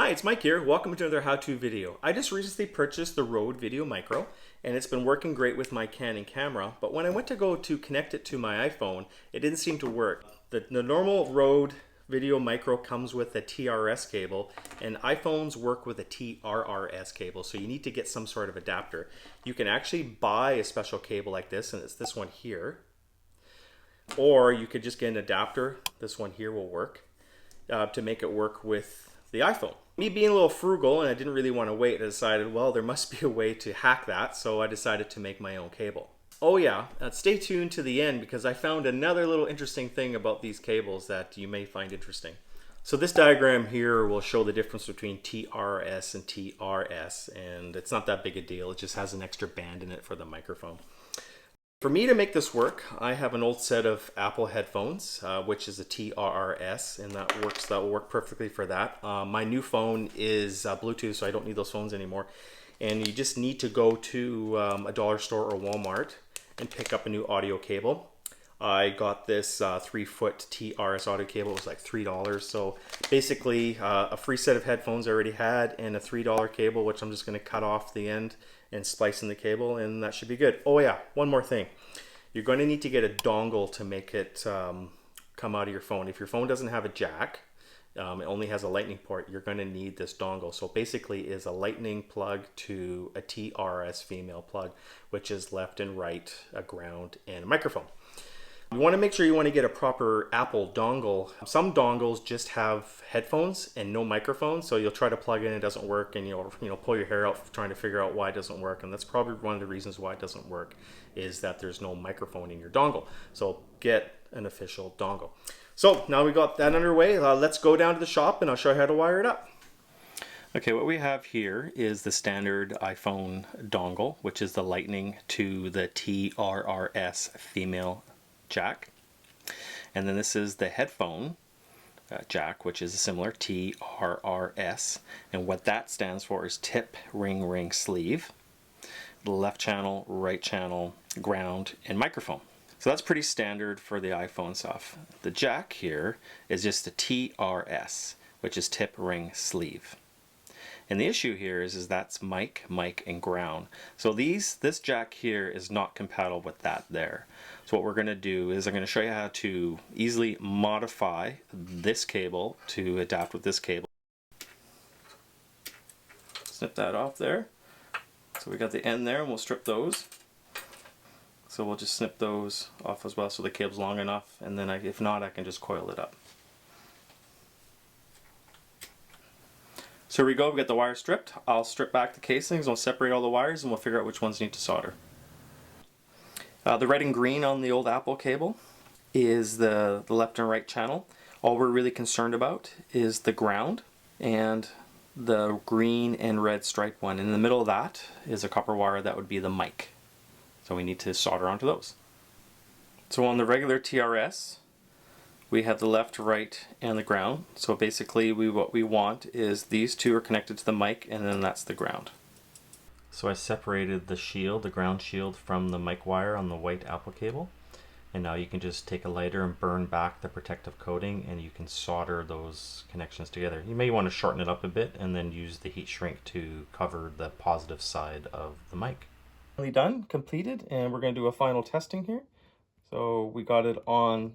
Hi, it's Mike here. Welcome to another how-to video. I just recently purchased the Rode Video Micro and it's been working great with my Canon camera, but when I went to go to connect it to my iPhone, it didn't seem to work. The normal Rode Video Micro comes with a TRS cable and iPhones work with a TRRS cable, so you need to get some sort of adapter. You can actually buy a special cable like this, and it's this one here, or you could just get an adapter. This one here will work to make it work with the iPhone. Me being a little frugal and I didn't really want to wait, I decided, well, there must be a way to hack that, so I decided to make my own cable. Oh yeah, stay tuned to the end because I found another little interesting thing about these cables that you may find interesting. So this diagram here will show the difference between TRS and TRS, and it's not that big a deal, it just has an extra band in it for the microphone. For me to make this work, I have an old set of Apple headphones, which is a TRRS, and that will work perfectly for that. My new phone is Bluetooth, so I don't need those phones anymore. And you just need to go to a dollar store or Walmart and pick up a new audio cable. I got this 3-foot TRS audio cable. It was like $3. So basically a free set of headphones I already had and a $3 cable, which I'm just going to cut off the end and splice in the cable, and that should be good. Oh yeah, one more thing. You're going to need to get a dongle to make it come out of your phone. If your phone doesn't have a jack, it only has a lightning port, you're going to need this dongle. So basically is a lightning plug to a TRS female plug, which is left and right, a ground, and a microphone. You want to make sure you want to get a proper Apple dongle. Some dongles just have headphones and no microphone, so you'll try to plug in, it doesn't work, and you'll pull your hair out trying to figure out why it doesn't work. And that's probably one of the reasons why it doesn't work, is that there's no microphone in your dongle. So get an official dongle. So now we got that underway. Let's go down to the shop and I'll show you how to wire it up. Okay, what we have here is the standard iPhone dongle, which is the lightning to the TRRS female jack, and then this is the headphone jack, which is a similar TRRS, and what that stands for is tip, ring, sleeve, left channel, right channel, ground, and microphone. So that's pretty standard for the iPhone stuff. The jack here is just a TRS, which is tip, ring, sleeve. And the issue here is that's mic, and ground. So this jack here is not compatible with that there. So what we're going to do is I'm going to show you how to easily modify this cable to adapt with this cable. Snip that off there. So we got the end there, and we'll strip those. So we'll just snip those off as well so the cable's long enough, and then if not, I can just coil it up. So here we go, we got the wire stripped. I'll strip back the casings, I'll separate all the wires, and we'll figure out which ones need to solder. The red and green on the old Apple cable is the left and right channel. All we're really concerned about is the ground and the green and red stripe one. And in the middle of that is a copper wire that would be the mic. So we need to solder onto those. So on the regular TRS, we have the left, right, and the ground. So basically what we want is these two are connected to the mic, and then that's the ground. So I separated the shield, the ground shield, from the mic wire on the white Apple cable. And now you can just take a lighter and burn back the protective coating, and you can solder those connections together. You may want to shorten it up a bit and then use the heat shrink to cover the positive side of the mic. Done, completed, and we're going to do a final testing here. So we got it on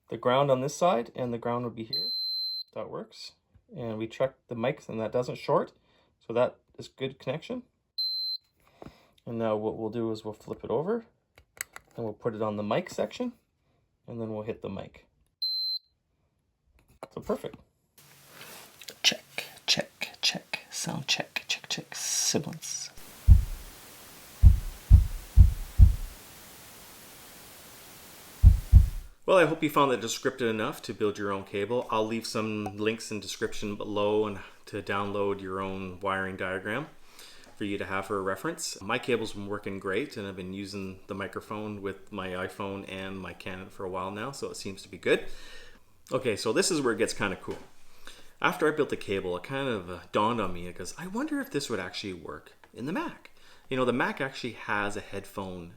the ground on this side, and the ground would be here. That works. And we checked the mic, and that doesn't short. So that is good connection. And now what we'll do is we'll flip it over, and we'll put it on the mic section, and then we'll hit the mic. So perfect. Check. Sound check. Sibilance. Well, I hope you found that descriptive enough to build your own cable. I'll leave some links in the description below and to download your own wiring diagram for you to have for a reference. My cable's been working great, and I've been using the microphone with my iPhone and my Canon for a while now, so it seems to be good. Okay, so this is where it gets kind of cool. After I built the cable, it kind of dawned on me because I wonder if this would actually work in the Mac. You know, the Mac actually has a headphone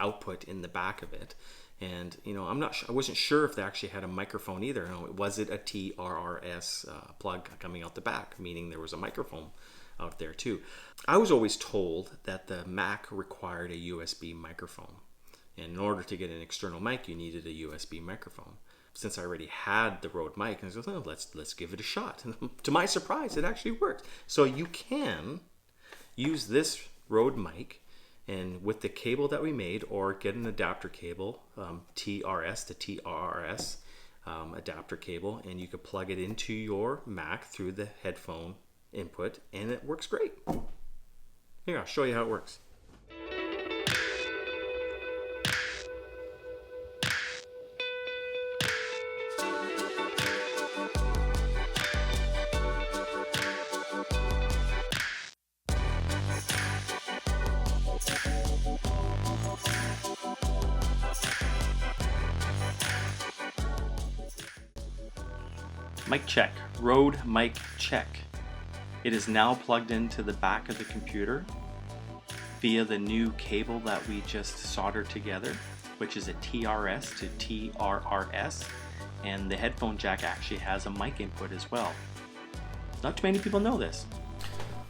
output in the back of it, And you know, I wasn't sure if they actually had a microphone either. You know, was it a TRRS plug coming out the back, meaning there was a microphone out there too. I was always told that the Mac required a USB microphone, and in order to get an external mic, you needed a USB microphone. Since I already had the Rode mic, I was like, oh, let's give it a shot. And to my surprise, it actually worked. So you can use this Rode mic and with the cable that we made, or get an adapter cable, TRS to TRRS adapter cable, and you could plug it into your Mac through the headphone input, and it works great. Here, I'll show you how it works. Mic check, Rode mic check. It is now plugged into the back of the computer via the new cable that we just soldered together, which is a TRS to TRRS, and the headphone jack actually has a mic input as well. Not too many people know this.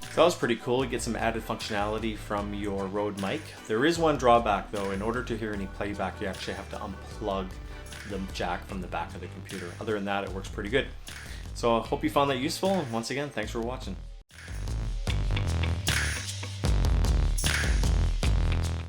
So that was pretty cool. You get some added functionality from your Rode mic. There is one drawback though. In order to hear any playback, you actually have to unplug the jack from the back of the computer. Other than that, it works pretty good. So I hope you found that useful, and once again, thanks for watching.